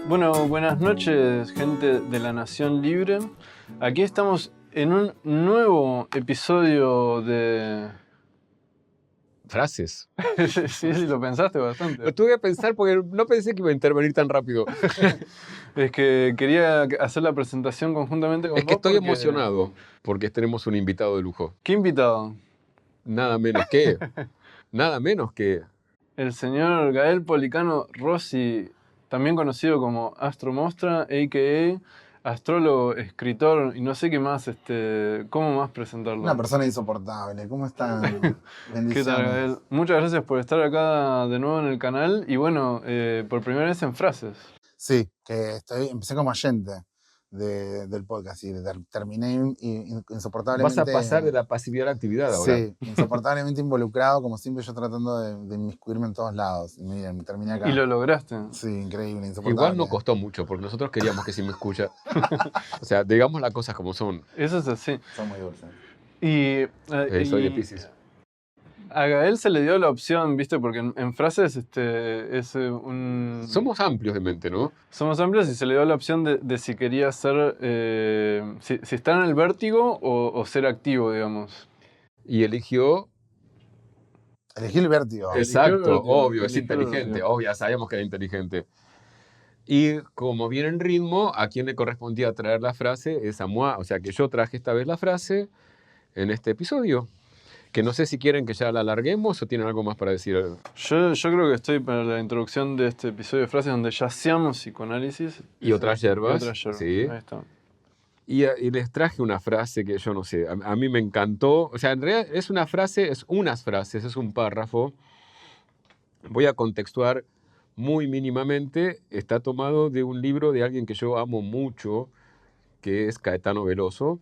Bueno, buenas noches, gente de la Nación Libre. Aquí estamos en un nuevo episodio de... Frases. Sí, lo pensaste bastante. Lo tuve que pensar porque no pensé que iba a intervenir tan rápido. Es que quería hacer la presentación conjuntamente con Es que vos estoy porque... emocionado porque tenemos un invitado de lujo. ¿Qué invitado? Nada menos que... El señor Gael Policano Rossi, también conocido como Astro Mostra, a.k.a. astrólogo, escritor y no sé qué más, ¿cómo más presentarlo? Una persona insoportable. ¿Cómo están? Bendiciones. ¿Qué tal, Gael? Muchas gracias por estar acá de nuevo en el canal y bueno, por primera vez en Frases. Sí, que empecé como oyente del podcast y terminé insoportablemente... Vas a pasar de la pasividad a la actividad ahora. Sí, insoportablemente involucrado, como siempre yo tratando de inmiscuirme en todos lados. Y miren, terminé acá. Y lo lograste. Sí, increíble, insoportable. Igual no costó mucho porque nosotros queríamos que se me escucha. O sea, digamos las cosas como son. Eso es así. Son muy dulces. Soy de Piscis. A Gael se le dio la opción, ¿viste? Porque en Frases es un... Somos amplios de mente, ¿no? Somos amplios y se le dio la opción de si quería ser... si estar en el vértigo o ser activo, digamos. Y eligió... Elegí el vértigo. Exacto, Eligió el vértigo, obvio, es eligió el inteligente. vértigo. Obvio, ya sabíamos que era inteligente. Y como viene en ritmo, a quien le correspondía traer la frase es a moi. O sea que yo traje esta vez la frase en este episodio. Que no sé si quieren que ya la alarguemos o tienen algo más para decir. Yo creo que estoy para la introducción de este episodio de Frases donde ya hacíamos psicoanálisis. Y otras yerbas. Y otras yerbas. Sí. Ahí está. Y les traje una frase que yo no sé, a mí me encantó. O sea, en realidad es una frase, es unas frases, es un párrafo. Voy a contextuar muy mínimamente. Está tomado de un libro de alguien que yo amo mucho, que es Caetano Veloso,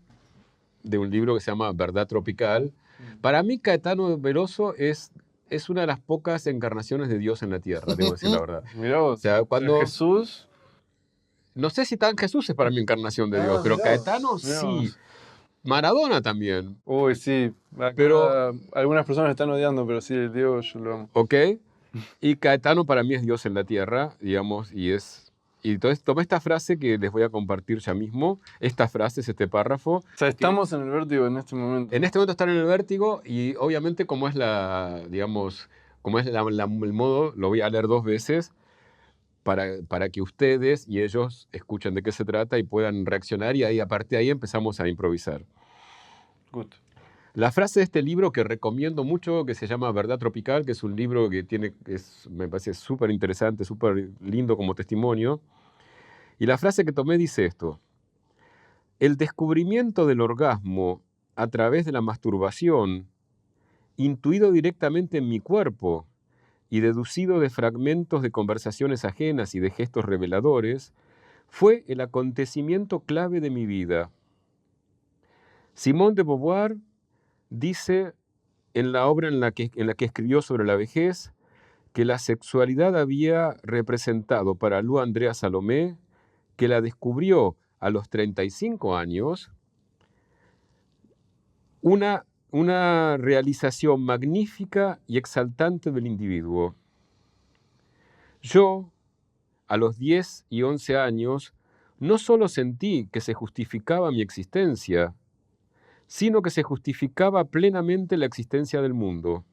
de un libro que se llama Verdad Tropical. Para mí Caetano Veloso es una de las pocas encarnaciones de Dios en la tierra, debo decir la verdad. Mirá vos, O sea, cuando... Jesús... No sé si tan Jesús es para mí encarnación de Dios, pero mirá vos, Caetano mirá sí. vos. Maradona también. Uy, sí. Acá Pero- algunas personas están odiando, pero sí, el Diego yo lo amo. ¿Ok? Y Caetano para mí es Dios en la tierra, digamos, y entonces tomé esta frase que les voy a compartir ya mismo, esta frase es este párrafo. O sea, estamos en el vértigo en este momento. En este momento están en el vértigo y obviamente como es el modo, lo voy a leer dos veces para que ustedes y ellos escuchen de qué se trata y puedan reaccionar y ahí a partir de ahí empezamos a improvisar. Good. La frase de este libro que recomiendo mucho, que se llama Verdad Tropical, que es un libro que me parece súper interesante, súper lindo como testimonio. Y la frase que tomé dice esto: el descubrimiento del orgasmo a través de la masturbación, intuido directamente en mi cuerpo y deducido de fragmentos de conversaciones ajenas y de gestos reveladores, fue el acontecimiento clave de mi vida. Simone de Beauvoir dice en la obra en la que escribió sobre la vejez que la sexualidad había representado para Lou Andrea Salomé, que la descubrió a los 35 años, una realización magnífica y exaltante del individuo. Yo, a los 10 y 11 años, no solo sentí que se justificaba mi existencia, sino que se justificaba plenamente la existencia del mundo.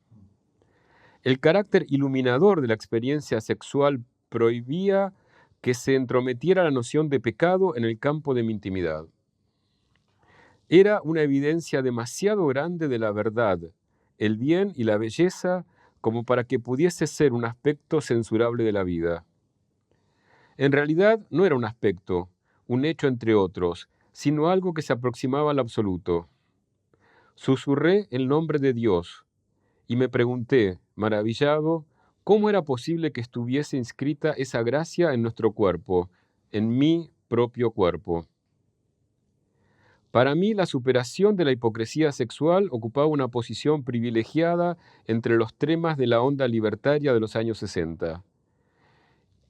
El carácter iluminador de la experiencia sexual prohibía que se entrometiera la noción de pecado en el campo de mi intimidad. Era una evidencia demasiado grande de la verdad, el bien y la belleza como para que pudiese ser un aspecto censurable de la vida. En realidad no era un aspecto, un hecho entre otros, sino algo que se aproximaba al absoluto. Susurré el nombre de Dios y me pregunté, maravillado, cómo era posible que estuviese inscrita esa gracia en nuestro cuerpo, en mi propio cuerpo. Para mí, la superación de la hipocresía sexual ocupaba una posición privilegiada entre los temas de la onda libertaria de los años 60.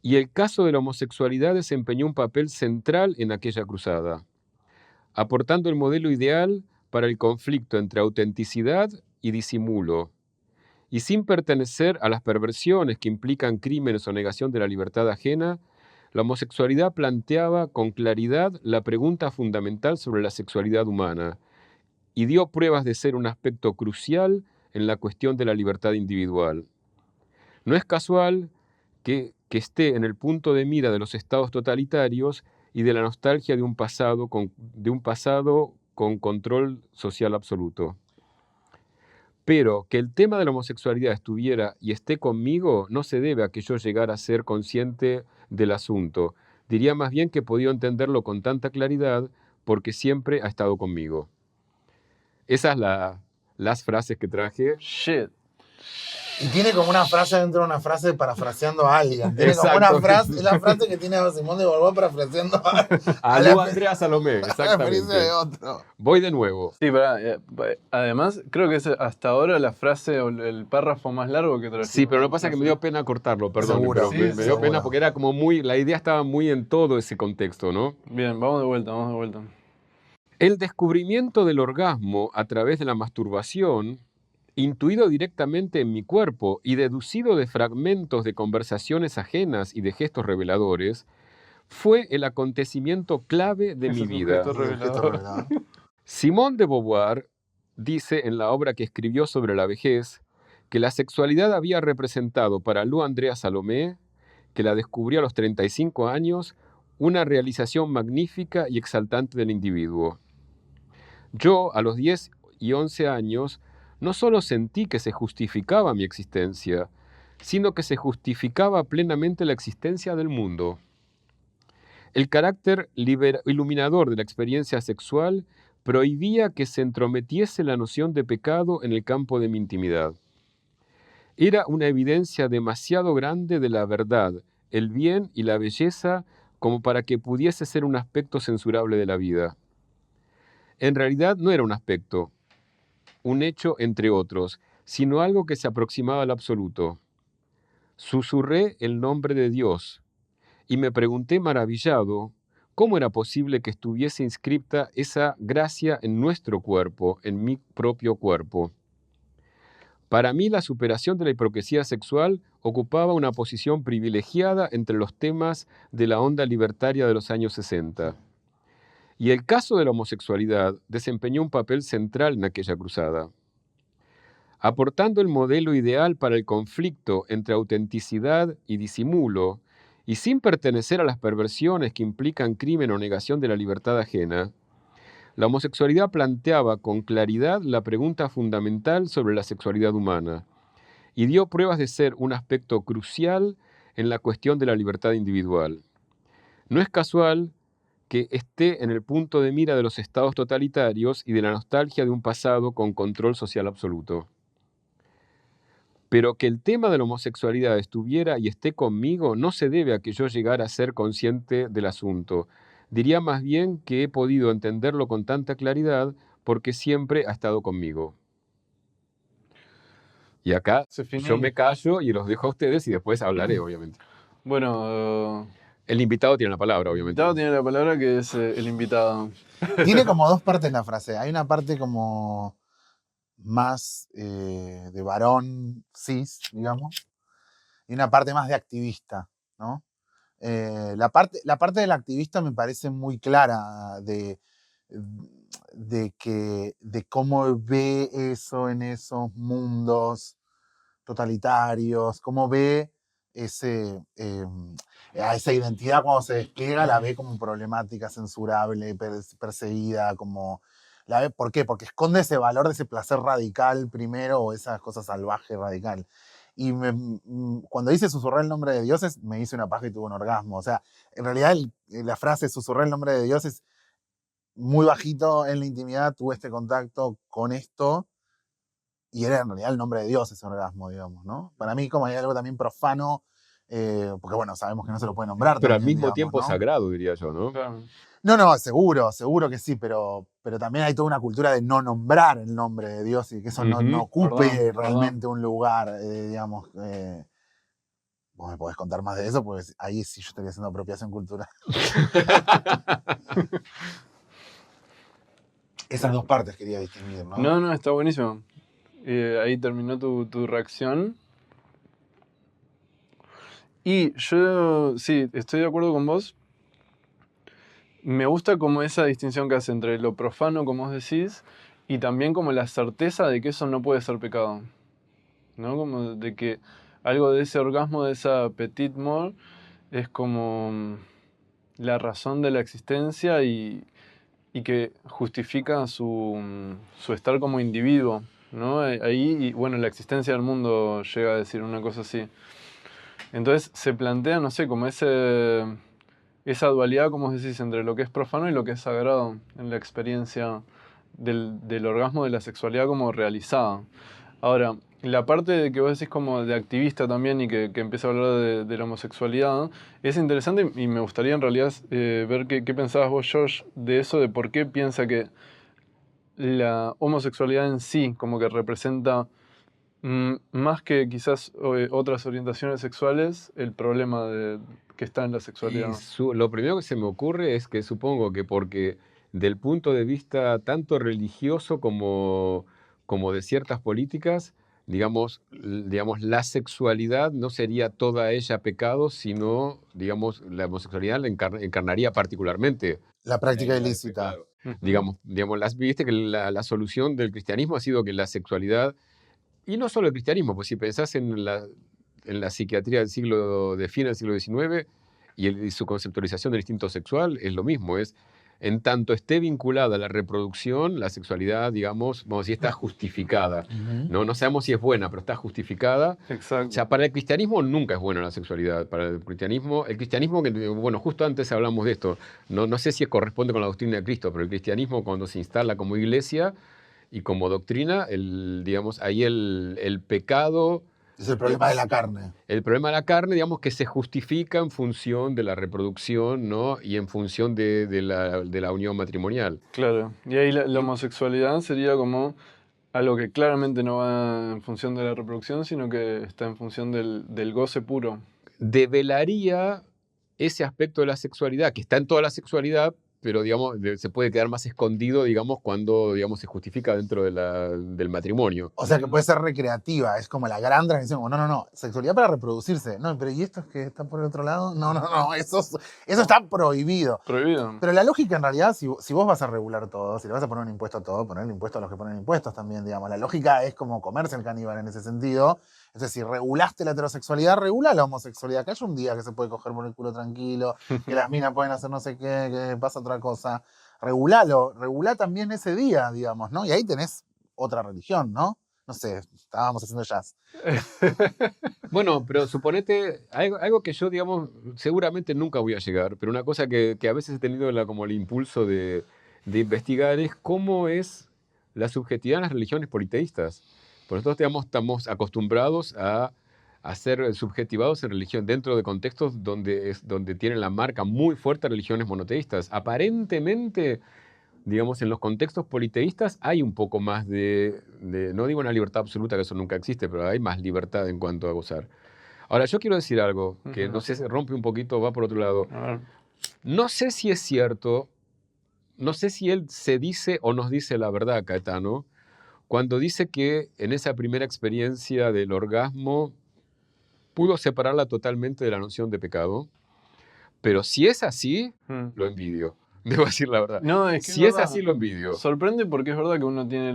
Y el caso de la homosexualidad desempeñó un papel central en aquella cruzada, aportando el modelo ideal para el conflicto entre autenticidad y disimulo, y sin pertenecer a las perversiones que implican crímenes o negación de la libertad ajena, la homosexualidad planteaba con claridad la pregunta fundamental sobre la sexualidad humana y dio pruebas de ser un aspecto crucial en la cuestión de la libertad individual. No es casual que esté en el punto de mira de los estados totalitarios y de la nostalgia de un pasado con control social absoluto. Pero que el tema de la homosexualidad estuviera y esté conmigo no se debe a que yo llegara a ser consciente del asunto. Diría más bien que he podido entenderlo con tanta claridad porque siempre ha estado conmigo. Esas las frases que traje. Shit. Y tiene como una frase dentro de una frase parafraseando a alguien. Tiene como Exacto. una frase, es la frase que tiene Simón de Beauvoir parafraseando A la Lu Andrea Salomé, a la experiencia de exactamente. otro. Voy de nuevo. Sí, además, creo que es hasta ahora la frase o el párrafo más largo que trajimos. Sí, pero lo que pasa es que me dio pena cortarlo, perdón. Seguro, Pero sí, me dio seguro. pena porque era como muy, la idea estaba muy en todo ese contexto, ¿no? Bien, vamos de vuelta. El descubrimiento del orgasmo a través de la masturbación, intuido directamente en mi cuerpo y deducido de fragmentos de conversaciones ajenas y de gestos reveladores, fue el acontecimiento clave de Ese mi es un vida. gesto revelador. Simone de Beauvoir dice en la obra que escribió sobre la vejez que la sexualidad había representado para Lu Andrea Salomé, que la descubrió a los 35 años, una realización magnífica y exaltante del individuo. Yo, a los 10 y 11 años, no solo sentí que se justificaba mi existencia, sino que se justificaba plenamente la existencia del mundo. El carácter iluminador de la experiencia sexual prohibía que se entrometiese la noción de pecado en el campo de mi intimidad. Era una evidencia demasiado grande de la verdad, el bien y la belleza como para que pudiese ser un aspecto censurable de la vida. En realidad no era un aspecto, un hecho entre otros, sino algo que se aproximaba al absoluto. Susurré el nombre de Dios y me pregunté maravillado cómo era posible que estuviese inscripta esa gracia en nuestro cuerpo, en mi propio cuerpo. Para mí la superación de la hipocresía sexual ocupaba una posición privilegiada entre los temas de la onda libertaria de los años 60. Y el caso de la homosexualidad desempeñó un papel central en aquella cruzada. Aportando el modelo ideal para el conflicto entre autenticidad y disimulo, y sin pertenecer a las perversiones que implican crimen o negación de la libertad ajena, la homosexualidad planteaba con claridad la pregunta fundamental sobre la sexualidad humana, y dio pruebas de ser un aspecto crucial en la cuestión de la libertad individual. No es casual que esté en el punto de mira de los estados totalitarios y de la nostalgia de un pasado con control social absoluto. Pero que el tema de la homosexualidad estuviera y esté conmigo no se debe a que yo llegara a ser consciente del asunto. Diría más bien que he podido entenderlo con tanta claridad porque siempre ha estado conmigo. Y acá yo me callo y los dejo a ustedes y después hablaré, obviamente. Bueno, El invitado tiene la palabra, el obviamente. invitado tiene la palabra que es el invitado. Tiene como dos partes la frase. Hay una parte como más de varón cis, digamos, y una parte más de activista, ¿no? La parte del activista me parece muy clara de cómo ve eso en esos mundos totalitarios, cómo ve a esa identidad cuando se despliega, la ve como problemática, censurable, perseguida, como... ¿Por qué? Porque esconde ese valor de ese placer radical primero o esa cosa salvaje radical. Y cuando dice susurrar el nombre de Dios, me hice una paja y tuve un orgasmo. O sea, en realidad la frase susurrar el nombre de Dios es muy bajito en la intimidad, tuve este contacto con esto y era en realidad el nombre de Dios ese orgasmo, digamos, ¿no? Para mí como hay algo también profano, porque bueno, sabemos que no se lo puede nombrar. Pero también, al mismo digamos, tiempo ¿no? sagrado, diría yo, ¿no? Claro. No, seguro que sí, pero también hay toda una cultura de no nombrar el nombre de Dios y que eso no ocupe realmente un lugar, digamos. Vos me podés contar más de eso, porque ahí sí yo estaría haciendo apropiación cultural. Esas dos partes quería distinguir, ¿no? No, está buenísimo. Ahí terminó tu reacción. Y yo, sí, estoy de acuerdo con vos. Me gusta como esa distinción que hace entre lo profano, como vos decís, y también como la certeza de que eso no puede ser pecado, ¿no? Como de que algo de ese orgasmo, de esa petite mort, es como la razón de la existencia y que justifica su estar como individuo, ¿no? Ahí, y bueno, la existencia del mundo llega a decir una cosa así. Entonces se plantea, no sé, como esa dualidad, como decís, entre lo que es profano y lo que es sagrado en la experiencia del orgasmo de la sexualidad como realizada. Ahora, la parte de que vos decís como de activista también y que empieza a hablar de la homosexualidad, es interesante y me gustaría en realidad ver qué pensabas vos, George, de eso, de por qué piensa que la homosexualidad en sí como que representa más que quizás otras orientaciones sexuales, el problema que está en la Y sexualidad. lo primero que se me ocurre es que supongo que porque del punto de vista tanto religioso como de ciertas políticas, digamos, la sexualidad no sería toda ella pecado, sino, digamos, la homosexualidad la encarnaría particularmente La la práctica idea de ilícita. pecado. Ujú. Viste que la solución del cristianismo ha sido que la sexualidad, y no solo el cristianismo, pues si pensás en la psiquiatría del siglo, de fin del siglo XIX y su conceptualización del instinto sexual, es lo mismo, es en tanto esté vinculada a la reproducción, la sexualidad, digamos, vamos a decir, está justificada. Ujú. No sabemos si es buena, pero está justificada. O Exacto. sea, para el cristianismo nunca es buena la sexualidad. Para el cristianismo, bueno, justo antes hablamos de esto, no sé si corresponde con la doctrina de Cristo, pero el cristianismo cuando se instala como iglesia y como doctrina, digamos, ahí el pecado, Es el problema de digamos, la carne. el problema de la carne, digamos, que se justifica en función de la reproducción, ¿no? Y en función de la unión matrimonial. Claro. Y ahí la Y homosexualidad sería como algo que claramente no va en función de la reproducción, sino que está en función del goce puro. develaría ese aspecto de la sexualidad, que está en toda la sexualidad, pero digamos, se puede quedar más escondido, digamos, cuando digamos, se justifica dentro del matrimonio. O sea que puede ser recreativa, es como la gran transición. No, no, no, sexualidad para reproducirse. No, pero ¿y estos que están por el otro lado? No, no, no, eso está prohibido. Prohibido. Pero la lógica en realidad, si vos vas a regular todo, si le vas a poner un impuesto a todo, poner el impuesto a los que ponen impuestos también, digamos. La lógica es como comerse el caníbal en ese sentido. Entonces, si regulaste la heterosexualidad, regula la homosexualidad. Que haya un día que se puede coger por el culo tranquilo, que las minas pueden hacer no sé qué, que pasa otra cosa. Regulalo, regulá también ese día, digamos, ¿no? Y ahí tenés otra religión, ¿no? No sé, estábamos haciendo jazz. Bueno, pero suponete, algo que yo, digamos, seguramente nunca voy a llegar, pero una cosa que a veces he tenido como el impulso de investigar es cómo es la subjetividad en las religiones politeístas. Por nosotros, digamos, estamos acostumbrados a ser subjetivados en religión dentro de contextos donde tienen la marca muy fuerte religiones monoteístas. Aparentemente, digamos, en los contextos politeístas hay un poco más no digo una libertad absoluta, que eso nunca existe, pero hay más libertad en cuanto a gozar. Ahora, yo quiero decir algo que no Ujú. sé si rompe un poquito, va por otro lado. A ver. No sé si es cierto, no sé si él se dice o nos dice la verdad, Caetano, cuando dice que en esa primera experiencia del orgasmo pudo separarla totalmente de la noción de pecado, pero si es así, Mm. lo envidio. Debo decir la verdad. No, es que es Si es verdad. así, lo envidio. Sorprende porque es verdad que uno tiene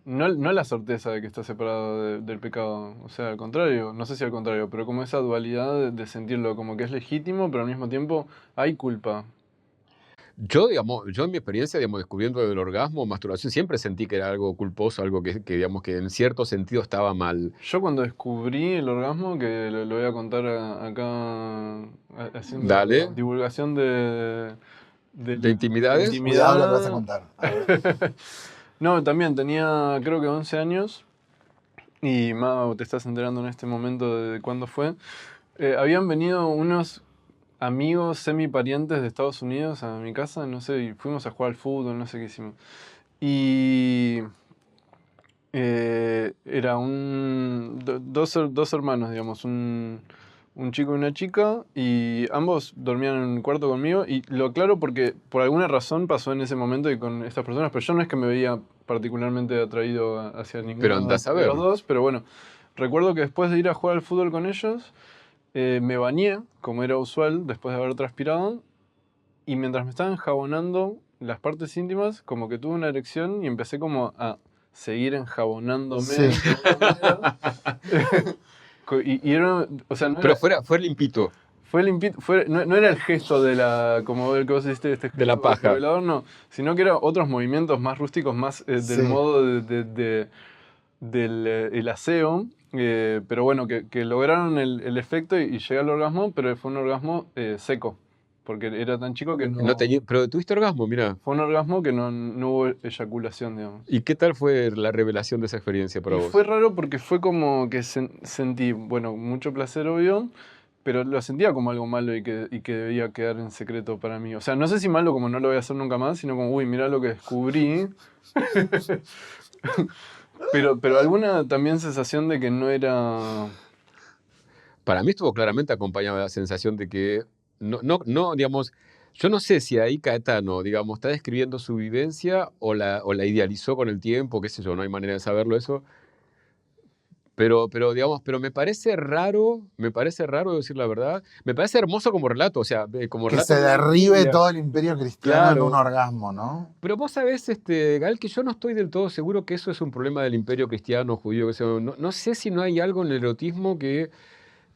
no la certeza de que está separado del pecado. O sea, al contrario, no sé si al contrario, pero como esa dualidad de sentirlo como que es legítimo, pero al mismo tiempo hay culpa. Yo, digamos, yo en mi experiencia, digamos, descubriendo el orgasmo, masturbación, siempre sentí que era algo culposo, algo digamos, que en cierto sentido estaba mal. Yo cuando descubrí el orgasmo, que lo voy a contar acá haciendo Dale, divulgación de de intimidades. Cuidado lo que vas a intimidad. contar. A ver. No, también tenía creo que 11 años y Mau, te estás enterando en este momento de cuándo fue. Habían venido unos amigos semiparientes de Estados Unidos a mi casa, no sé, y fuimos a jugar al fútbol, no sé qué hicimos. Y era dos hermanos, digamos, un chico y una chica, y ambos dormían en un cuarto conmigo, y lo aclaro porque por alguna razón pasó en ese momento y con estas personas, pero yo no es que me veía particularmente atraído hacia Pero ninguno andás a de ver. los dos, pero bueno, recuerdo que después de ir a jugar al fútbol con ellos, Me bañé, como era usual, después de haber transpirado, y mientras me estaban enjabonando las partes íntimas, como que tuve una erección y empecé como a seguir enjabonándome Sí. de alguna manera. Y era, o sea, no Pero era, fue limpito. fue limpito, no era el gesto de la, como el que vos hiciste, este De la gesto paja. revelador, no, sino que eran otros movimientos más rústicos, más del Sí. modo del el aseo, pero bueno, que lograron el efecto y llegué al orgasmo, pero fue un orgasmo seco, porque era tan chico que no... Pero tuviste orgasmo, mira. Fue un orgasmo que no hubo eyaculación, digamos. ¿Y qué tal fue la revelación de esa experiencia para Y vos? fue raro porque fue como que sentí, bueno, mucho placer, obvio, pero lo sentía como algo malo y que debía quedar en secreto para mí. O sea, no sé si malo como no lo voy a hacer nunca más, sino como, uy, mirá lo que descubrí. Pero alguna también sensación de que no era... Para mí estuvo claramente acompañado de la sensación de que, no, digamos, yo no sé si ahí Caetano, digamos, está describiendo su vivencia o la idealizó con el tiempo, qué sé yo, no hay manera de saberlo eso, digamos, pero me parece raro decir la verdad, me parece hermoso como relato, o sea, como Que relato se de una derribe Biblia. todo el imperio cristiano en un Claro, orgasmo, ¿no? pero vos sabés, Gal, que yo no estoy del todo seguro que eso es un problema del imperio cristiano, judío, que sea, no sé si no hay algo en el erotismo Que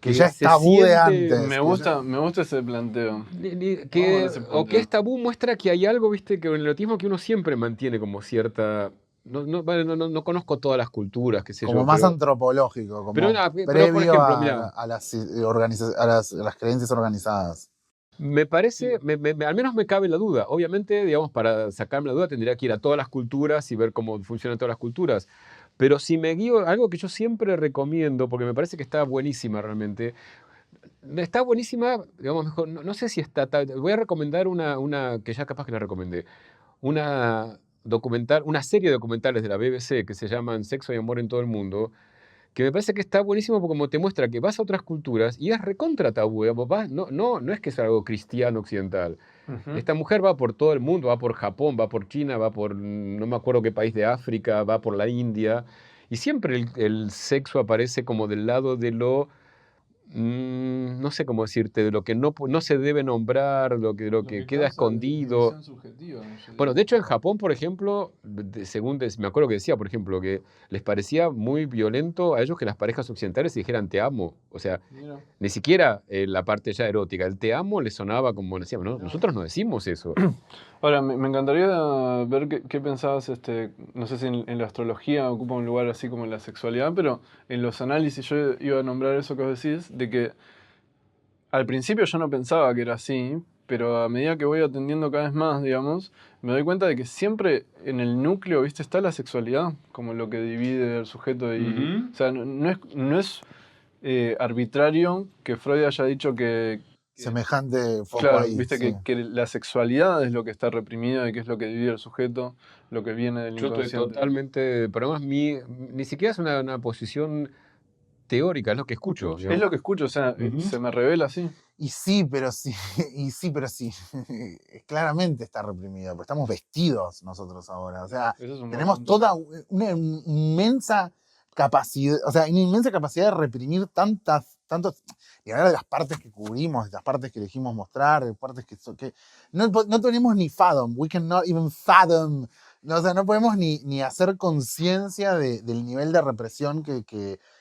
que ya es se tabú de siente, antes. Me gusta ese planteo. Vamos con ese o que planteo. es tabú muestra que hay algo, viste, que en el erotismo que uno siempre mantiene como cierta... Bueno, no conozco todas las culturas, qué sé Como yo, más antropológico, pero, como por previo ejemplo, mira, a las creencias organizadas. me parece, al menos me cabe la duda. Obviamente, digamos, para sacarme la duda tendría que ir a todas las culturas y ver cómo funcionan todas las culturas. Pero si me guío, algo que yo siempre recomiendo, porque me parece que está buenísima realmente, está buenísima, digamos, mejor, no sé si está, voy a recomendar una que ya capaz que la recomendé, una serie de documentales de la BBC que se llaman Sexo y Amor en todo el mundo, que me parece que está buenísimo porque como te muestra que vas a otras culturas y es recontra tabú, digamos, no es que es algo cristiano occidental. Ujú. Esta mujer va por todo el mundo, va por Japón, va por China, va por no me acuerdo qué país de África, va por la India, y siempre el sexo aparece como del lado de lo no sé cómo decirte, de lo que no se debe nombrar, lo que queda escondido. Subjetiva, yo Bueno, diría. de hecho en Japón, por ejemplo, me acuerdo que decía, por ejemplo, que les parecía muy violento a ellos que las parejas occidentales se dijeran te amo. O sea, Mira. ni siquiera la parte ya erótica. El te amo les sonaba como decíamos, ¿no? Nosotros no decimos eso. Ahora, me encantaría ver qué pensabas, no sé si en la astrología ocupa un lugar así como en la sexualidad, pero en los análisis yo iba a nombrar eso que vos decís, de que al principio yo no pensaba que era así, pero a medida que voy atendiendo cada vez más, digamos, me doy cuenta de que siempre en el núcleo, ¿viste? Está la sexualidad, como lo que divide al sujeto y... Ujú. O sea, no es arbitrario que Freud haya dicho que Semejante foco claro, ahí, viste sí. que la sexualidad es lo que está reprimido y que es lo que divide al sujeto, lo que viene del Yo estoy inconsciente. totalmente, pero además ni siquiera es una posición teórica, es lo que escucho. Es Digamos. lo que escucho, o sea, Ujú. se me revela así. Y sí, pero sí, y sí, pero sí. Claramente está reprimido, pero estamos vestidos nosotros ahora. O sea, Ese es un buen tenemos punto. toda una inmensa capacidad, o sea, una inmensa capacidad de reprimir tantos, y hablar de las partes que cubrimos, de las partes que elegimos mostrar, de partes que no tenemos ni fathom, we cannot even fathom, no, o sea, no podemos ni hacer conciencia del nivel de represión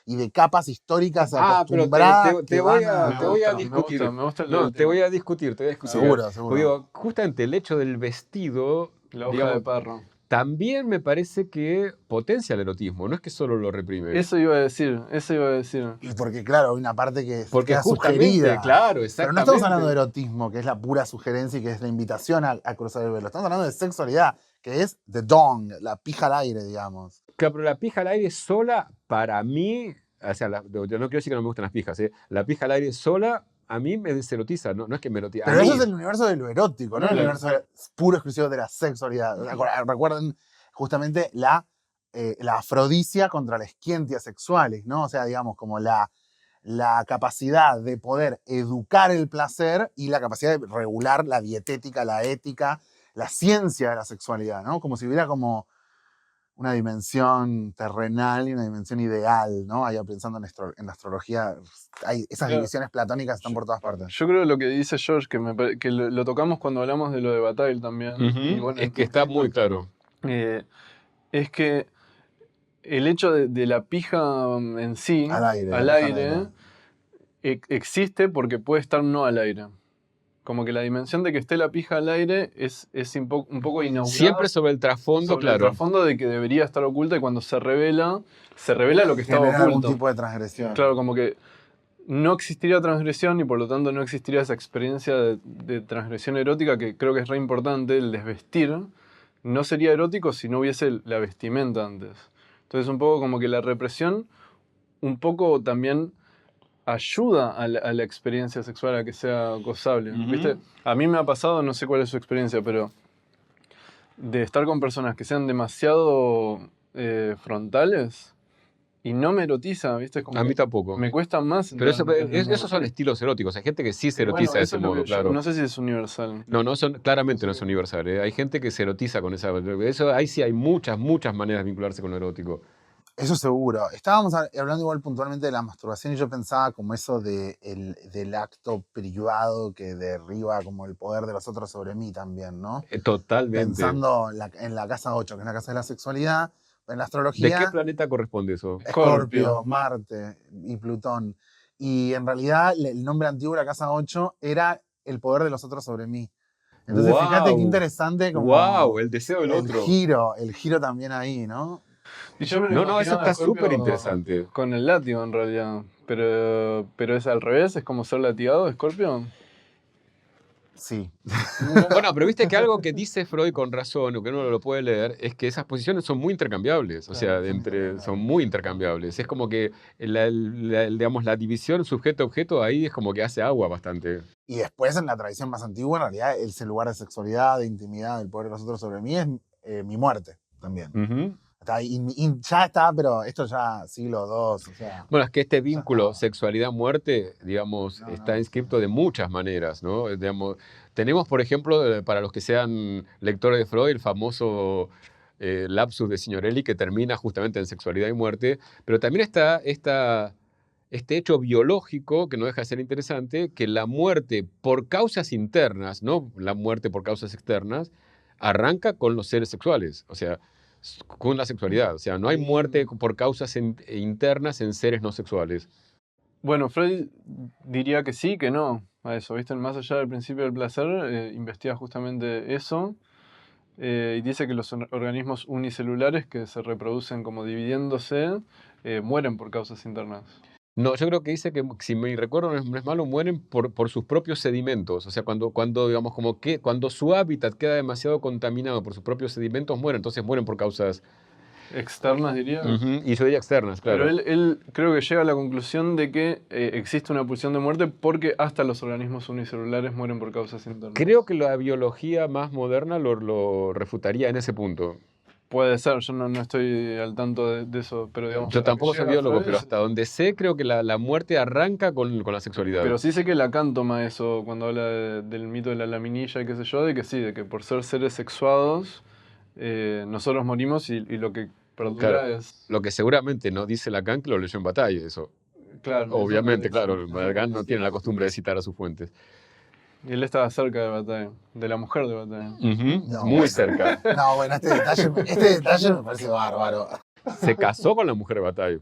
y de capas históricas Pero acostumbradas que van a... te voy a discutir. Me gusta No, el tema. te voy a discutir. A ver, Seguro, Porque seguro. digo, justamente el hecho del vestido, la hoja de digamos, parro. también me parece que potencia el erotismo, no es que solo lo reprime. Eso iba a decir, eso iba a decir. Y porque, claro, hay una parte que Porque queda justamente, sugerida. claro, Pero no estamos hablando de exactamente. erotismo, que es la pura sugerencia y que es la invitación a cruzar el velo. Estamos hablando de sexualidad, que es the dong, la pija al aire, digamos. Claro, pero la pija al aire sola, para mí, o sea, yo no quiero decir que no me gustan las pijas, ¿eh? La pija al aire sola, a mí me deserotiza, no es que me erotiza, a Pero eso mí. es el universo de lo erótico, no el Claro. universo puro exclusivo de la sexualidad. Recuerden justamente la afrodisia contra la esquientia sexuales, ¿no? O sea, digamos, como la capacidad de poder educar el placer y la capacidad de regular la dietética, la ética, la ciencia de la sexualidad, ¿no? Como si hubiera como una dimensión terrenal y una dimensión ideal, ¿no? Ahí pensando en la astrología, esas Claro. divisiones platónicas están por todas partes. Yo creo que lo que dice George, que lo tocamos cuando hablamos de lo de Bataille también, y bueno, Es que está muy claro. es que el hecho de la pija en sí, Al aire, al la pija al aire, aire. existe porque puede estar no al aire. Como que la dimensión de que esté la pija al aire es un poco inaugurada. Siempre sobre el trasfondo, sobre el claro. trasfondo de que debería estar oculta, y cuando se revela lo que estaba Genera algún oculto. tipo de transgresión. Claro, como que no existiría transgresión y por lo tanto no existiría esa experiencia de transgresión erótica, que creo que es re importante. El desvestir no sería erótico si no hubiese la vestimenta antes. Entonces un poco como que la represión un poco también ayuda a la experiencia sexual a que sea gozable. Ujú. ¿Viste? A mí me ha pasado, no sé cuál es su experiencia, pero de estar con personas que sean demasiado frontales y no me erotiza, ¿viste? Como A mí que tampoco. me cuesta más. Pero entrar en el esos son mundo. estilos eróticos. Hay gente que sí se Bueno, erotiza de eso ese es lo modo, que yo claro. no sé si es universal. No son, claramente no es universal. Hay gente que se erotiza con esa. Ahí sí hay muchas maneras de vincularse con lo erótico. Eso seguro. Estábamos hablando igual puntualmente de la masturbación y yo pensaba como eso del acto privado que derriba como el poder de los otros sobre mí también, ¿no? Totalmente. Pensando en la casa 8, que es la casa de la sexualidad, en la ¿De astrología, qué planeta corresponde eso? Escorpio, Marte y Plutón. Y en realidad el nombre antiguo de la casa 8 era el poder de los otros sobre mí. Entonces ¡Guau! fíjate qué interesante como ¡Wow! El deseo del otro. el giro también ahí, ¿no? Y yo me lo No, imaginaba eso está a Scorpio súper interesante. con el látigo en realidad. Pero es al revés, es como ser latigado, Scorpio. Sí. Bueno, pero viste que algo que dice Freud con razón, o que uno lo puede leer, es que esas posiciones son muy intercambiables. O sea, son muy intercambiables. Es como que digamos, la división sujeto-objeto ahí es como que hace agua bastante. Y después en la tradición más antigua, en realidad, ese lugar de sexualidad, de intimidad, del poder de los otros sobre mí es mi muerte también. Ujú. Y ya está, pero esto ya siglo II, o sea. Bueno, es que este vínculo sexualidad-muerte, digamos, está inscripto de muchas maneras, ¿no? Digamos, tenemos, por ejemplo, para los que sean lectores de Freud, el famoso lapsus de Signorelli, que termina justamente en sexualidad y muerte, pero también está este hecho biológico, que no deja de ser interesante, que la muerte por causas internas, no la muerte por causas externas, arranca con los seres sexuales. O sea, con la sexualidad. O sea, no hay muerte por causas internas en seres no sexuales. Bueno, Freud diría que sí, que no a eso, ¿viste? Más allá del principio del placer, investiga justamente eso, y dice que los organismos unicelulares que se reproducen como dividiéndose mueren por causas internas. No, yo creo que dice que, si me recuerdo no es malo, mueren por sus propios sedimentos. O sea, digamos, como que cuando su hábitat queda demasiado contaminado por sus propios sedimentos, mueren. Entonces mueren por causas... Externas, diría. Y yo diría externas, claro. Pero él creo que llega a la conclusión de que existe una pulsión de muerte porque hasta los organismos unicelulares mueren por causas internas. Creo que la biología más moderna lo refutaría en ese punto. Puede ser, yo no estoy al tanto de eso, pero digamos... Yo hasta tampoco que soy llega biólogo, Freud, pero hasta donde sé, creo que la muerte arranca con la sexualidad. Pero sí sé que Lacan toma eso cuando habla del mito de la laminilla y qué sé yo, de que sí, de que por ser seres sexuados nosotros morimos y lo que perdura Claro, es... lo que seguramente no dice Lacan, que lo leyó en Bataille, eso. Claro, Obviamente, eso es claro, Lacan no tiene la costumbre de citar a sus fuentes. Y él estaba cerca de Bataille, de la mujer de Bataille. No, Muy cerca. No, bueno, este detalle me parece bárbaro. Se casó con la mujer de Bataille,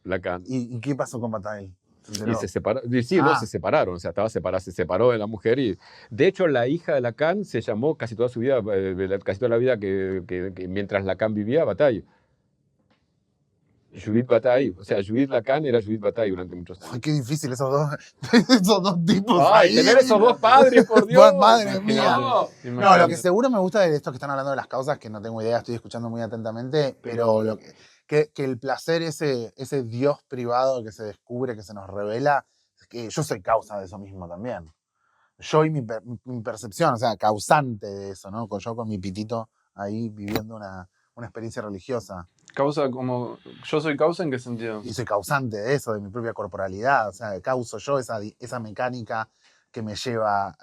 Lacan. ¿Y qué pasó con Bataille? Y se separó. Sí, no, se separaron. O sea, se separó de la mujer. Y de hecho, la hija de Lacan se llamó casi toda su vida, casi toda la vida que mientras Lacan vivía, Bataille. Judith Bataille. O sea, Judith Lacan era Judith Bataille durante muchos años. Ay, qué difícil esos dos tipos. ¡Ay, ahí. tener esos dos padres, por Dios! Madre mía. No. No, lo que seguro me gusta de estos que están hablando de las causas, que no tengo idea, estoy escuchando muy atentamente, pero lo que el placer, ese Dios privado que se descubre, que se nos revela, que yo soy causa de eso mismo también. Yo y mi percepción, o sea, causante de eso, ¿no? Yo con mi pitito ahí viviendo una experiencia religiosa. Causa como... ¿Yo soy causa en qué sentido? Y soy causante de eso, de mi propia corporalidad, o sea, causo yo esa mecánica que me lleva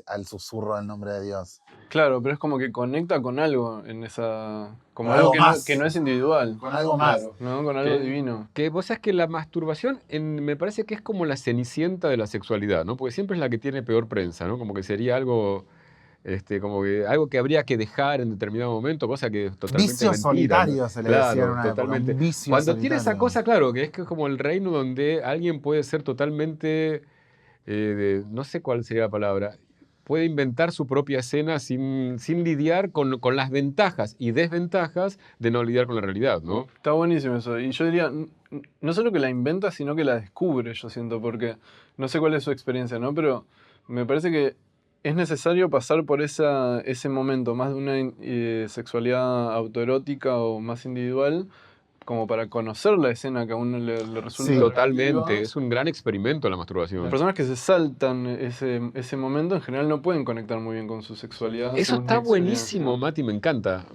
al susurro del nombre de Dios. Claro, pero es como que conecta con algo en esa... Como Con algo algo más. que no es individual. Con algo más. Claro, ¿no? Con algo divino. Que vos sabés que la masturbación me parece que es como la cenicienta de la sexualidad, ¿no? Porque siempre es la que tiene peor prensa, ¿no? Como que sería algo, como que algo que habría que dejar en determinado momento, cosa que es totalmente Vicio mentira, solitario ¿no? se le decía en Claro, una época, totalmente. un vicio Cuando tiene esa solitario. cosa, claro, que es como el reino donde alguien puede ser totalmente, no sé cuál sería la palabra, puede inventar su propia escena sin lidiar con las ventajas y desventajas de no lidiar con la realidad, ¿no? Está buenísimo eso. Y yo diría, no solo que la inventa, sino que la descubre, yo siento, porque no sé cuál es su experiencia, ¿no? Pero me parece que es necesario pasar por ese momento, más de una sexualidad autoerótica o más individual, como para conocer la escena que a uno le resulta Sí. Totalmente, atractiva. es un gran experimento la Las masturbación. personas que se saltan ese momento en general no pueden conectar muy bien con su sexualidad. Eso según mi está experiencia. buenísimo, Mati, me encanta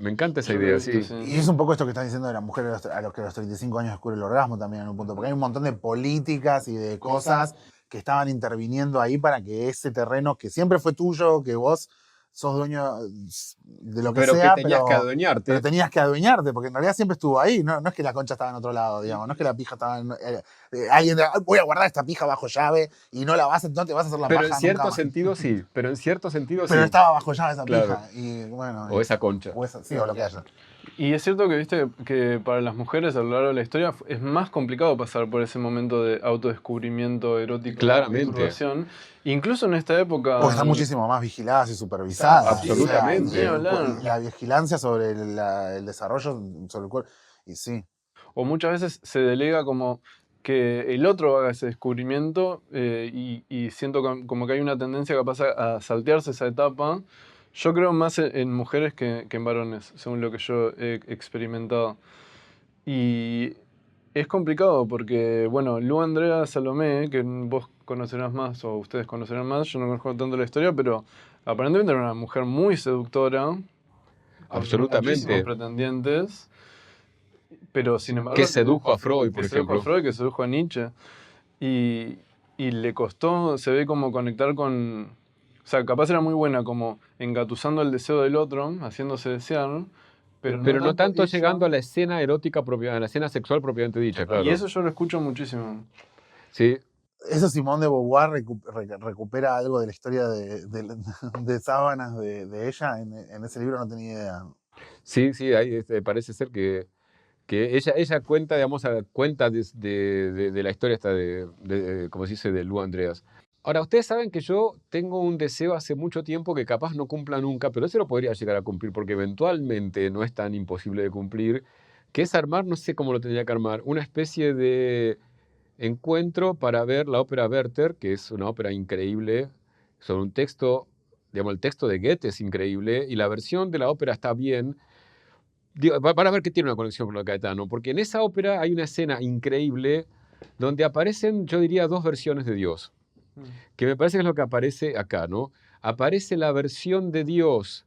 esa Yo lo he idea, visto, sí. Y es un poco esto que están diciendo de la mujer a los que a los 35 años descubre el orgasmo también en un punto, porque hay un montón de políticas y de cosas que estaban interviniendo ahí para que ese terreno que siempre fue tuyo, que vos sos dueño de lo que Pero sea, que tenías que adueñarte. pero tenías que adueñarte, porque en realidad siempre estuvo ahí, no es que la concha estaba en otro lado, digamos, no es que la pija estaba en... alguien de, voy a guardar esta pija bajo llave y no te vas a hacer la Pero paja en cierto nunca más. sentido sí, pero en cierto sentido Pero sí. estaba bajo llave esa Claro. pija, y bueno... O esa concha. sí, o lo que haya. Y es cierto que viste que para las mujeres a lo largo de la historia es más complicado pasar por ese momento de autodescubrimiento erótico, Claramente. masturbación. Incluso en esta época. Porque están muchísimo más vigiladas y supervisadas. Absolutamente. O sea, Ni hablar. la vigilancia sobre el desarrollo sobre el cuerpo. Y sí. O muchas veces se delega como que el otro haga ese descubrimiento y siento como que hay una tendencia capaz a saltearse esa etapa. Yo creo más en mujeres que en varones, según lo que yo he experimentado. Y es complicado porque, bueno, Lu Andrea Salomé, que vos conocerás más o ustedes conocerán más, yo no conozco tanto la historia, pero aparentemente era una mujer muy seductora, con Absolutamente. muchísimos pretendientes, pero sin embargo... Que sedujo a Freud, por que sedujo a ejemplo. Freud, que sedujo a Nietzsche. Y le costó, se ve como conectar con... O sea, capaz era muy buena como engatusando el deseo del otro, haciéndose desear, pero no tanto ella. llegando a la escena erótica propia, a la escena sexual propiamente dicha, claro. Y eso yo lo escucho muchísimo. Sí. Eso Simone de Beauvoir recupera algo de la historia de sábanas de ella en ese libro, no tenía idea. Sí, ahí parece ser que ella cuenta, digamos, cuenta de la historia esta como se dice, de Lu Andreas. Ahora, ustedes saben que yo tengo un deseo hace mucho tiempo que capaz no cumpla nunca, pero ese lo podría llegar a cumplir porque eventualmente no es tan imposible de cumplir, que es armar, no sé cómo lo tendría que armar, una especie de encuentro para ver la ópera Werther, que es una ópera increíble, sobre un texto, digamos, el texto de Goethe es increíble y la versión de la ópera está bien. Para ver que tiene una conexión con lo de Caetano, porque en esa ópera hay una escena increíble donde aparecen, yo diría, dos versiones de Dios, que me parece que es lo que aparece acá, ¿no? Aparece la versión de Dios,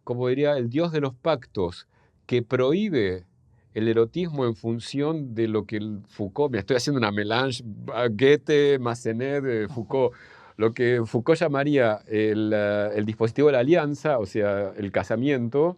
como diría, el Dios de los pactos, que prohíbe el erotismo en función de lo que Foucault, me estoy haciendo una melange, Goethe, Massenet, Foucault, lo que Foucault llamaría el dispositivo de la alianza, o sea, el casamiento,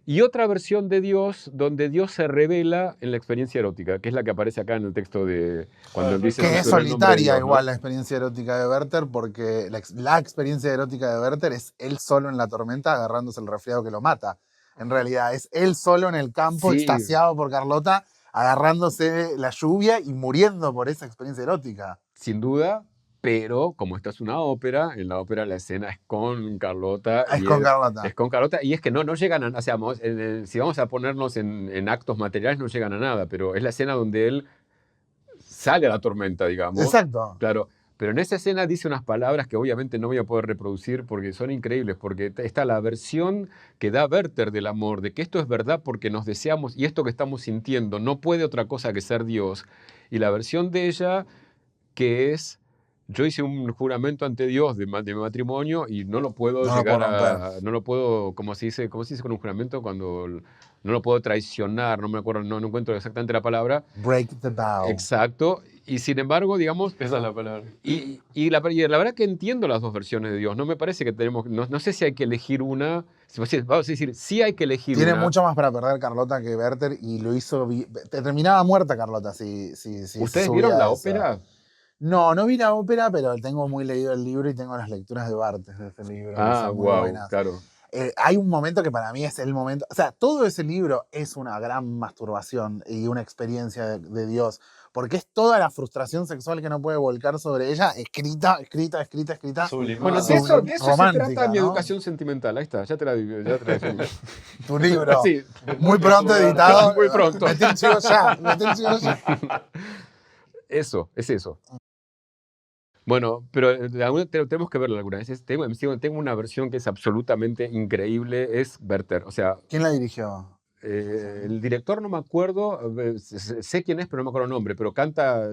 y otra versión de Dios donde Dios se revela en la experiencia erótica, que es la que aparece acá en el texto de cuando dice Que es sobre el nombre de solitaria Dios, ¿no? igual la experiencia erótica de Werther, porque la experiencia erótica de Werther es él solo en la tormenta agarrándose el resfriado que lo mata. En realidad es él solo en el campo, Sí. extasiado por Carlota, agarrándose la lluvia y muriendo por esa experiencia erótica. Sin duda, pero como esta es una ópera, en la ópera la escena es con Carlota. Es con Carlota. Es con Carlota, y es que no llegan a... O sea, si vamos a ponernos en actos materiales, no llegan a nada, pero es la escena donde él sale a la tormenta, digamos. Exacto. Claro, pero en esa escena dice unas palabras que obviamente no voy a poder reproducir porque son increíbles, porque está la versión que da Werther del amor, de que esto es verdad porque nos deseamos y esto que estamos sintiendo no puede otra cosa que ser Dios. Y la versión de ella que es, yo hice un juramento ante Dios de matrimonio y no lo puedo No lo llegar puedo romper. no lo puedo, ¿cómo se dice con un juramento? Cuando no lo puedo traicionar, no me acuerdo, no encuentro exactamente la palabra. Break the vow. Exacto. Y sin embargo, digamos, Esa es la palabra. y la verdad que entiendo las dos versiones de Dios. No me parece que tenemos, no sé si hay que elegir una. Vamos a decir, sí hay que elegir Tiene una. mucho más para perder Carlota que Werther y lo hizo. Te terminaba muerta Carlota si ¿Ustedes subía vieron la esa. ópera? No vi la ópera, pero tengo muy leído el libro y tengo las lecturas de Barthes de este libro, que Ah, son muy wow, buenas. claro. Hay un momento que para mí es el momento. O sea, todo ese libro es una gran masturbación y una experiencia de Dios. Porque es toda la frustración sexual que no puede volcar sobre ella, escrita. Sublimado. Bueno, de eso se romántica, trata mi ¿no? educación sentimental. Ahí está, ya te la definí. Tu libro. Sí, Muy pronto editado. Muy pronto. Metí el chivo ya. eso, es eso. Bueno, pero tenemos que verlo alguna vez. Tengo una versión que es absolutamente increíble, es Werther. O sea, ¿Quién la dirigió? el director no me acuerdo, sé quién es, pero no me acuerdo el nombre, pero canta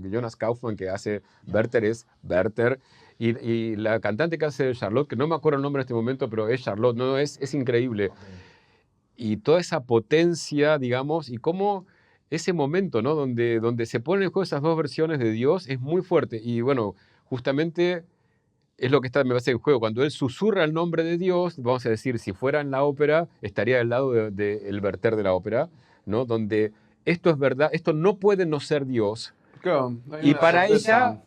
Jonas Kaufmann, que hace Werther, es Werther, y la cantante que hace Charlotte, que no me acuerdo el nombre en este momento, pero es Charlotte, no, es increíble. Y toda esa potencia, digamos, y cómo ese momento, ¿no? donde se ponen en juego esas dos versiones de Dios es muy fuerte. Y bueno, justamente es lo que está, me parece, en juego. Cuando él susurra el nombre de Dios, vamos a decir, si fuera en la ópera, estaría del lado del Werther de la ópera, ¿no? Donde esto es verdad, esto no puede no ser Dios. Claro, Y para ella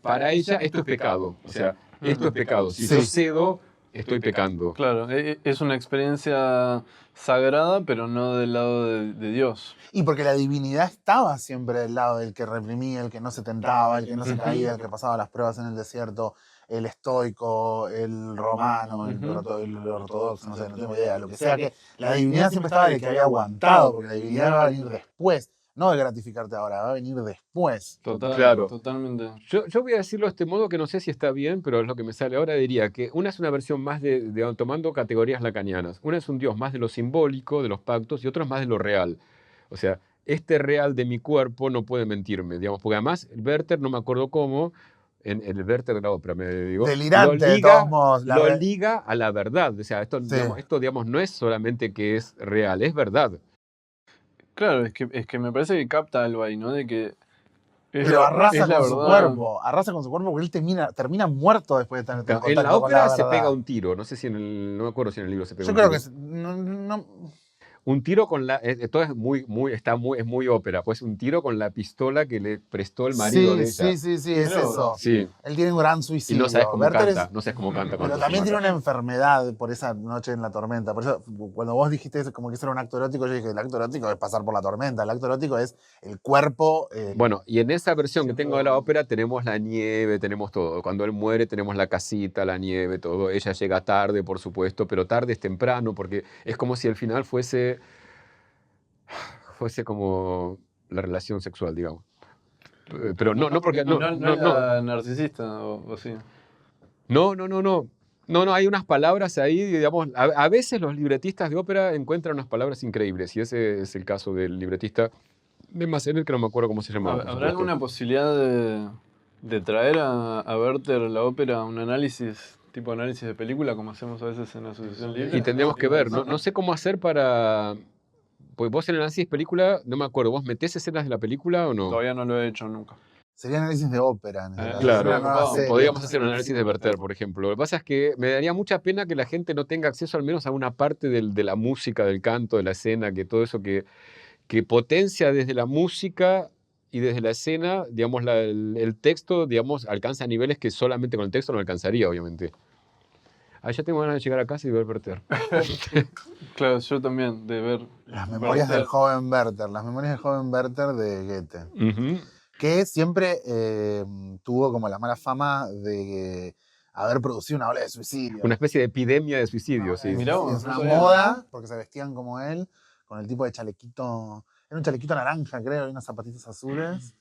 esto es pecado. O sea, esto es pecado. Si Sí. yo cedo, estoy pecando. Claro, es una experiencia sagrada, pero no del lado de Dios. Y porque la divinidad estaba siempre del lado del que reprimía, el que no se tentaba, el que no se caía, el que pasaba las pruebas en el desierto, el estoico, el romano, el ortodoxo, no sé, no tengo idea. Lo que sea, que la divinidad siempre estaba del que había aguantado, porque la divinidad va a venir después. No de gratificarte ahora, va a venir después. Claro. Totalmente. Yo voy a decirlo de este modo que no sé si está bien, pero es lo que me sale ahora. Diría que una es una versión más tomando categorías lacanianas. Una es un Dios más de lo simbólico, de los pactos, y otro es más de lo real. O sea, este real de mi cuerpo no puede mentirme, digamos, porque además el Werther, no me acuerdo cómo, en el Werther de la ópera, me digo, Delirante, de todos modos. lo liga a la verdad. O sea, esto, Sí. digamos, no es solamente que es real, es verdad. Claro, es que me parece que capta algo ahí, ¿no? De que Pero arrasa con su verdad. cuerpo, porque él termina muerto después de tener Claro, en contacto la con ópera se verdad. pega un tiro, no sé si no me acuerdo si en el libro se pega Yo un creo tiro. que Un tiro con la. Todo es muy ópera. Pues un tiro con la pistola que le prestó el marido de ella. Sí, es eso. Sí. Él tiene un gran Y suicidio. no sabes cómo Werther canta. No sabes cómo canta. Pero también tiene una enfermedad por esa noche en la tormenta. Por eso, cuando vos dijiste eso, como que eso era un acto erótico, yo dije, el acto erótico es pasar por la tormenta. El acto erótico es el cuerpo. Bueno, y en esa versión que tengo de la ópera tenemos la nieve, tenemos todo. Cuando él muere tenemos la casita, la nieve, todo. Ella llega tarde, por supuesto, pero tarde es temprano, porque es como si el final fuese como la relación sexual, digamos. Pero no porque no era narcisista, o sí. No, hay unas palabras ahí, digamos, a veces los libretistas de ópera encuentran unas palabras increíbles, y ese es el caso del libretista de Massenet, que no me acuerdo cómo se llamaba. ¿Habrá alguna posibilidad de traer a Werther la ópera a un análisis, tipo análisis de película, como hacemos a veces en la Asociación Libre? Y tendríamos que ver, no sé cómo hacer para... Pues vos en el análisis de película, no me acuerdo, ¿vos metés escenas de la película o no? Todavía no lo he hecho nunca. Sería análisis de ópera. Claro, podríamos hacer un análisis de Werther, por ejemplo. Lo que pasa es que me daría mucha pena que la gente no tenga acceso al menos a una parte de la música, del canto, de la escena, que todo eso que potencia desde la música y desde la escena, digamos, el texto, digamos, alcanza niveles que solamente con el texto no alcanzaría, obviamente. Ya tengo ganas de llegar a casa y ver Werther. Claro, yo también, de ver... Las memorias del joven Werther. Las memorias del joven Werther de Goethe. Que siempre tuvo como la mala fama de haber producido una ola de suicidio. Una especie de epidemia de suicidio, sí. Mirá vos, es una moda, porque se vestían como él, con el tipo de chalequito, era un chalequito naranja, creo, y unos zapatitos azules.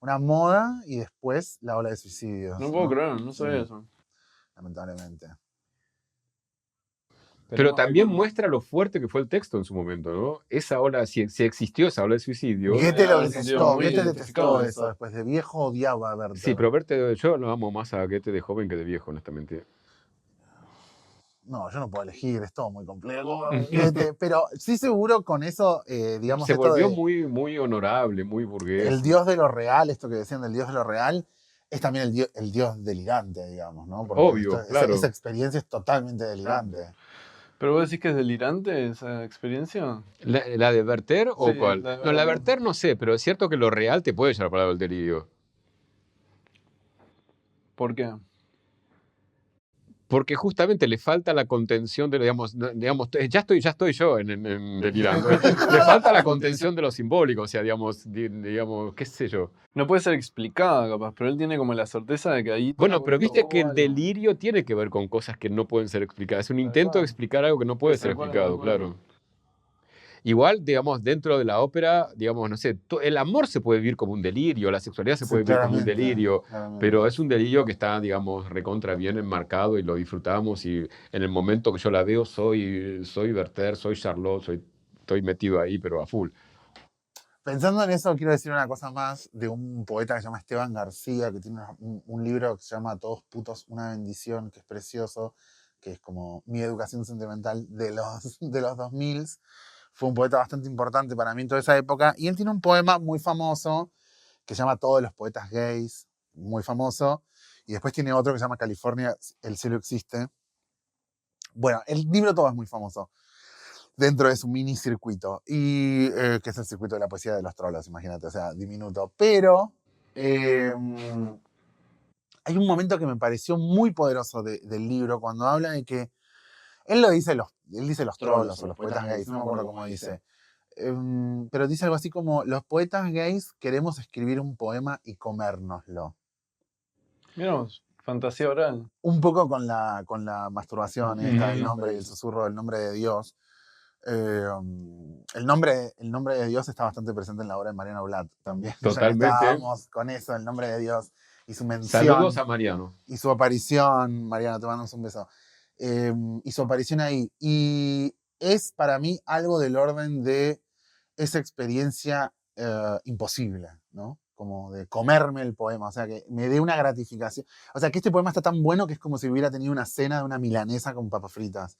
Una moda, y después la ola de suicidios. No puedo creer, no sabía eso. Lamentablemente. Pero también muestra lo fuerte que fue el texto en su momento, ¿no? Esa ola, si existió esa ola de suicidio. Goethe lo detestó, Goethe detestó eso. Después de viejo odiaba a Werther. Sí, pero Werther, yo lo amo más a Goethe de joven que de viejo, honestamente. No, yo no puedo elegir, es todo muy complejo. Pero sí seguro con eso, digamos, Se esto volvió de muy, muy honorable, muy burgués. el dios de lo real, esto que decían del dios de lo real, es también el dios delirante, digamos, ¿no? Porque Obvio, claro. esa experiencia es totalmente delirante. ¿Pero vos decís que es delirante esa experiencia? ¿La de Werther o Sí, cuál? la de No, la de Werther. Werther no sé, pero es cierto que lo real te puede llevar para el delirio. ¿Por qué? Porque justamente le falta la contención de, digamos, ya estoy yo en delirando. Le falta la contención de lo simbólico, o sea, digamos, qué sé yo. No puede ser explicada, capaz, pero él tiene como la certeza de que ahí... Bueno, pero viste tocó que el algo. delirio tiene que ver con cosas que no pueden ser explicadas. Es un Tal intento cual. de explicar algo que no puede ser Tal cual, explicado, tal cual. claro. Igual, digamos, dentro de la ópera, digamos, no sé, el amor se puede vivir como un delirio, la sexualidad se Sí, puede vivir como un claramente, delirio, claramente. pero es un delirio que está, digamos, recontra bien enmarcado y lo disfrutamos y en el momento que yo la veo soy Werther, soy Charlotte, estoy metido ahí, pero a full. Pensando en eso, quiero decir una cosa más de un poeta que se llama Esteban García, que tiene un libro que se llama Todos putos, una bendición, que es precioso, que es como mi educación sentimental de los 2000. Fue un poeta bastante importante para mí en toda esa época. Y él tiene un poema muy famoso que se llama Todos los poetas gays, muy famoso. Y después tiene otro que se llama California, el cielo existe. Bueno, el libro todo es muy famoso dentro de su mini circuito, y que es el circuito de la poesía de los trolos, imagínate, o sea, diminuto. Pero hay un momento que me pareció muy poderoso del libro, cuando habla de que él dice los trolos o los poetas gays, no me acuerdo cómo dice. Pero dice algo así como, los poetas gays queremos escribir un poema y comérnoslo. Miramos, fantasía oral. Un poco con la masturbación, esta del nombre y el susurro del nombre de Dios. El nombre de Dios está bastante presente en la obra de Mariano Blatt también. Totalmente. Ya estábamos con eso, el nombre de Dios y su mención. Saludos a Mariano. Y su aparición, Mariano, te mandamos un beso. Y su aparición ahí. Y es para mí algo del orden de esa experiencia imposible, ¿no? Como de comerme el poema, o sea, que me dé una gratificación. O sea, que este poema está tan bueno que es como si hubiera tenido una cena de una milanesa con papas fritas.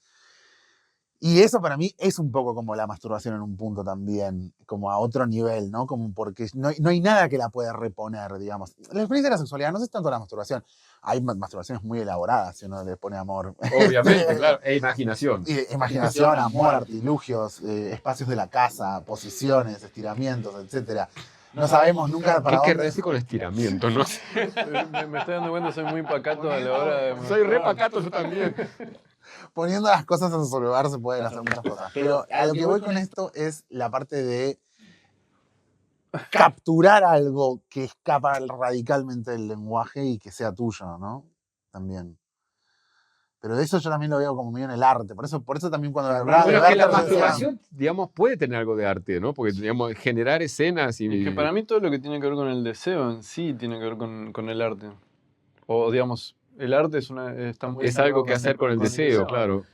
Y eso para mí es un poco como la masturbación en un punto también, como a otro nivel, ¿no? Como porque no hay nada que la pueda reponer, digamos. La experiencia de la sexualidad no es tanto la masturbación. Hay masturbaciones muy elaboradas si uno le pone amor. Obviamente, claro. E imaginación. Imaginación, amor, artilugios, espacios de la casa, posiciones, estiramientos, etcétera. No sabemos nunca para ¿Qué dónde. querés decir con estiramiento? No sé. Me estoy dando cuenta, soy muy pacato a la hora de... Soy re pacato yo también. Poniendo las cosas en su lugar se pueden hacer muchas cosas. Pero a lo que voy con esto es la parte de capturar algo que escapa radicalmente del lenguaje y que sea tuyo, ¿no? También. Pero eso yo también lo veo como medio en el arte. Por eso también cuando hablaba Bueno, de que la arte, masturbación, digamos, puede tener algo de arte, ¿no? Porque, digamos, generar escenas y... Es que para mí todo lo que tiene que ver con el deseo en sí tiene que ver con el arte. O digamos, el arte está muy... Es algo que hacer con el deseo, claro.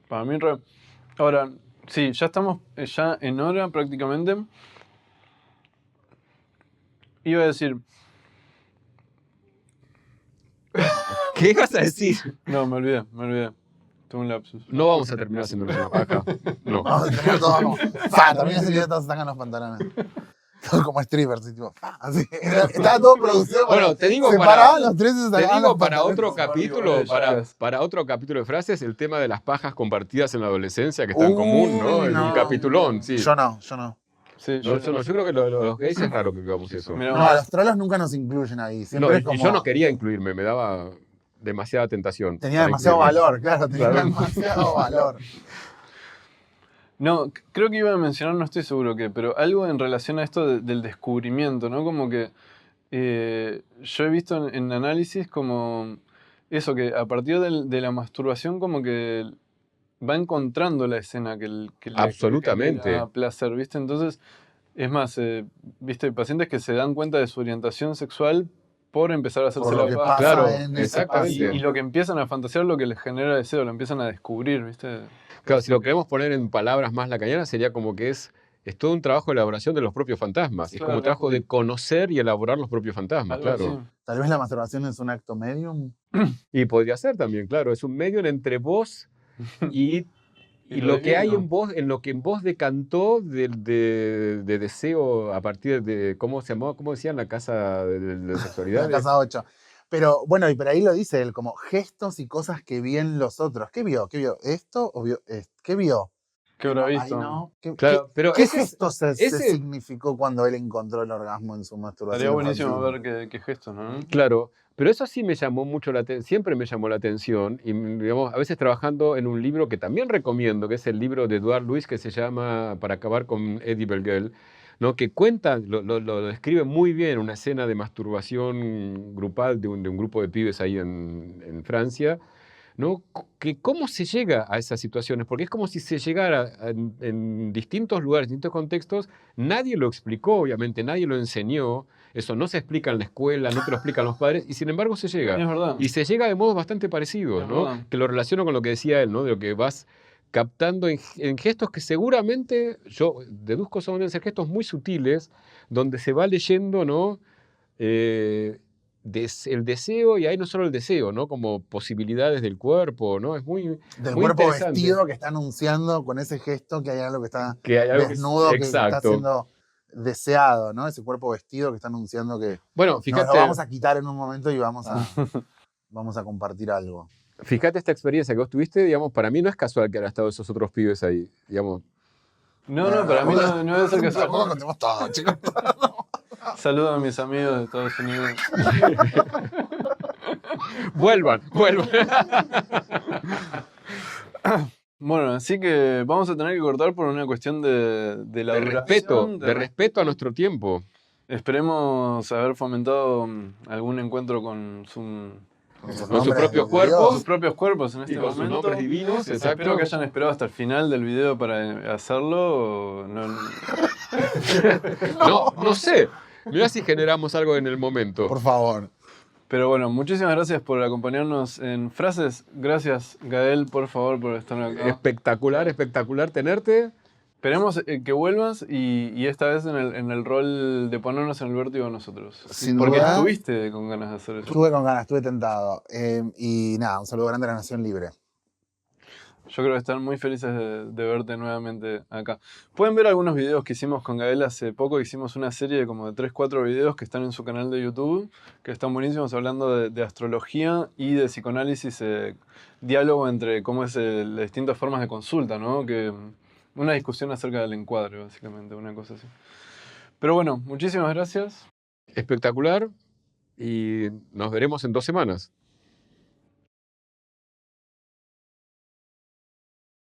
Para mí... Ahora, sí, ya estamos ya en hora prácticamente. Iba a decir... ¿Qué ibas a decir? No, me olvidé. Tuve un lapsus. No vamos a terminar haciendo una paja. No. vamos a tener todo como. También ese video todos se sacan los pantalones. Todo como strippers, así, así. Estaba todo producido. Bueno, te digo se para, paraban los tres y se te sacaban digo los para pantalones. otro capítulo, para otro capítulo de frases, el tema de las pajas compartidas en la adolescencia, que está en común, ¿no? Es un capitulón, sí. Yo no. Sí, Yo creo que los gays es raro que hagamos eso. Mira, No, los trolos nunca nos incluyen ahí. Siempre es Y como. yo no quería incluirme, me daba demasiada tentación. Tenía para demasiado incluirme. valor, claro, tenía demasiado valor. No, creo que iba a mencionar, no estoy seguro qué, pero algo en relación a esto del descubrimiento, ¿no? Como que yo he visto en análisis como eso, que a partir de la masturbación como que va encontrando la escena que le Absolutamente. da placer, ¿viste? Entonces, es más, ¿viste? Hay pacientes que se dan cuenta de su orientación sexual por empezar a hacerse Por lo la que paja. pasa Claro, en ese exactamente. espacio. Y lo que empiezan a fantasear, lo que les genera deseo, lo empiezan a descubrir, ¿viste? Claro, si lo queremos poner en palabras más lacanianas, sería como que es todo un trabajo de elaboración de los propios fantasmas. Es como un trabajo de conocer y elaborar los propios fantasmas, Algo claro. así. Tal vez la masturbación es un acto medium. Y podría ser también, claro. Es un medio entre vos Y, y lo lo que hay divino. en vos, en lo que en vos decantó de deseo a partir de, ¿cómo se llamaba? ¿Cómo decían? La casa de La sexualidades. casa 8. Pero bueno, y por ahí lo dice él, como gestos y cosas que ven los otros. ¿Qué vio? ¿Qué vio? ¿Esto o vio esto? ¿Qué vio? ¿Qué habrá Ay, visto? no. Claro, pero ¿Qué ese es, gesto se ese, significó cuando él encontró el orgasmo en su Estaría masturbación buenísimo infantil? ver qué gestos, ¿no? claro, pero eso sí me llamó mucho la atención, siempre me llamó la atención, y digamos, a veces trabajando en un libro que también recomiendo, que es el libro de Edouard Louis, que se llama Para acabar con Eddie Bergel, ¿no? Que cuenta, lo describe muy bien, una escena de masturbación grupal de un grupo de pibes ahí en Francia, ¿no? Que cómo se llega a esas situaciones, porque es como si se llegara en distintos lugares, distintos contextos, nadie lo explicó, obviamente, nadie lo enseñó, eso no se explica en la escuela, no te lo explican los padres, y sin embargo se llega. Es verdad, Y se llega de modos bastante parecidos, es ¿no? verdad. Que lo relaciono con lo que decía él, ¿no? De lo que vas captando en gestos que seguramente, yo deduzco son deben ser gestos muy sutiles, donde se va leyendo, ¿no? El deseo, y ahí no solo el deseo, ¿no? Como posibilidades del cuerpo, ¿no? Es muy, Del muy cuerpo interesante vestido que está anunciando con ese gesto que hay algo que está que hay algo que es desnudo, que está exacto. siendo deseado, ¿no? Ese cuerpo vestido que está anunciando que Bueno, nos lo fíjate, vamos a quitar en un momento y vamos a compartir algo. fíjate esta experiencia que vos tuviste, digamos, para mí no es casual que hayan estado esos otros pibes ahí, digamos. No, no, para mí no debe ser Tampoco casual. contemos todo, chicos. Saludo a mis amigos de Estados Unidos. Vuelvan, vuelvan. Bueno, así que vamos a tener que cortar por una cuestión de la duración. De respeto a nuestro tiempo. Esperemos haber fomentado algún encuentro con Con sus Con su nombres propio de cuerpo. Dios. sus propios cuerpos en Y este con sus momento. nombres divinos, exacto. Espero que hayan esperado hasta el final del video para hacerlo. No, no sé. Mira si generamos algo en el momento. Por favor. Pero bueno, muchísimas gracias por acompañarnos en Frases. Gracias, Gael, por favor, por estar acá. Espectacular, espectacular tenerte. Esperemos que vuelvas y esta vez en el rol de ponernos en el vértigo nosotros. Sin Porque duda. estuviste con ganas de hacer eso. Estuve con ganas, estuve tentado. Y nada, un saludo grande a la Nación Libre. Yo creo que están muy felices de verte nuevamente acá. Pueden ver algunos videos que hicimos con Gael hace poco. Hicimos una serie de como de 3-4 videos que están en su canal de YouTube, que están buenísimos hablando de astrología y de psicoanálisis, diálogo entre cómo es las distintas formas de consulta, ¿no? Una discusión acerca del encuadre, básicamente, una cosa así. Pero bueno, muchísimas gracias. Espectacular. Y nos veremos en 2 semanas.